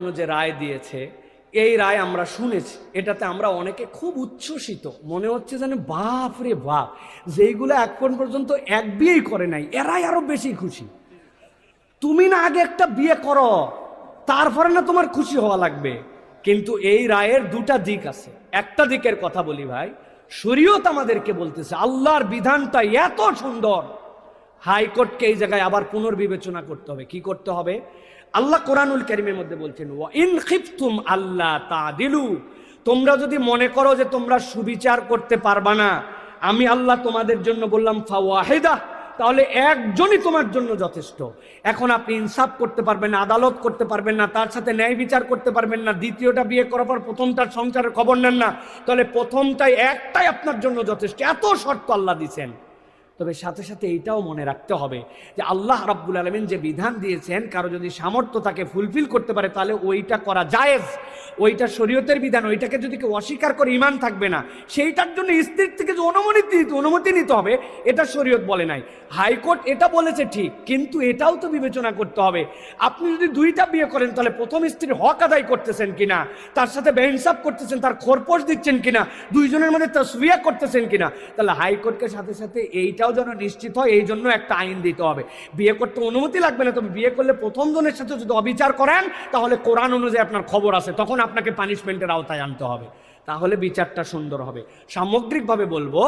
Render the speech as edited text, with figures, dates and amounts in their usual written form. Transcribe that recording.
যে রায় দিয়েছে, এই রায় আমরা শুনেছি, এটাতে আমরা অনেকে খুব উচ্ছ্বসিত, মনে হচ্ছে যেন বাপ রে বাপ, যেইগুলো এখন পর্যন্ত এক বিয়েই করে নাই এরাই আরো বেশি খুশি। তুমি না আগে একটা বিয়ে করো, তারপরে না তোমার খুশি হওয়া লাগবে। কিন্তু এই রায়ের দুটা দিক আছে। একটা দিকের কথা বলি ভাই, শরীয়ত আমাদেরকে বলতেছে আল্লাহর বিধানটা এত সুন্দর, হাইকোর্টকে এই জায়গায় আবার পুনর্বিবেচনা করতে হবে। কি করতে হবে? আল্লাহ কোরআনুল কারীমের মধ্যে বলছেন, ওয়া ইন খিফতুম আল্লাহ তাদিলু, তোমরা যদি মনে করো যে তোমরা সুবিচার করতে পারবা না, আমি আল্লাহ তোমাদের জন্য বললাম ফাওয়াহিদা, তাহলে একজনই তোমার জন্য যথেষ্ট। এখন আপনি ইনসাফ করতে পারবেন না, আদালত করতে পারবেন না, তার সাথে ন্যায় বিচার করতে পারবেন না, দ্বিতীয়টা বিয়ে করার পর প্রথমটার সংসারের খবর নেন না, তাহলে প্রথমটাই একটাই আপনার জন্য যথেষ্ট। এত শর্ত আল্লাহ দিছেন। তবে সাথে সাথে এইটাও মনে রাখতে হবে যে আল্লাহ রাব্বুল আলামিন যে বিধান দিয়েছেন, কারো যদি সামর্থ্য তাকে ফুলফিল করতে পারে তাহলে ওইটা করা জায়েজ, ওইটা শরীয়তের বিধান। ওইটাকে যদি কেউ অস্বীকার করে ঈমান থাকবে না। সেইটার জন্য স্ত্রীর থেকে যে অনুমতি নিতে হবে, এটা শরীয়ত বলে নাই। হাইকোর্ট এটা বলেছে ঠিক, কিন্তু এটাও তো বিবেচনা করতে হবে। আপনি যদি দুইটা বিয়ে করেন তাহলে প্রথম স্ত্রীর হক আদায় করতেছেন কিনা, তার সাথে বেইনসাফ করতেছেন, তার খোরপোশ দিচ্ছেন কিনা, দুইজনের মধ্যে তাসবিয়া করতেছেন কিনা, তাহলে হাইকোর্টকে সাথে সাথে এইটাও যেন নিশ্চিত হয়, এই জন্য একটা আইন দিতে হবে। বিয়ে করতে অনুমতি লাগবে না, তবে বিয়ে করলে প্রথম জনের সাথে যদি অবিচার করেন তাহলে কোরআন অনুযায়ী আপনার খবর আছে, তখন আপনাকে পানিশমেন্টের আওতায় আনতে হবে, তাহলে বিচারটা সুন্দর হবে। সামগ্রিকভাবে বলবো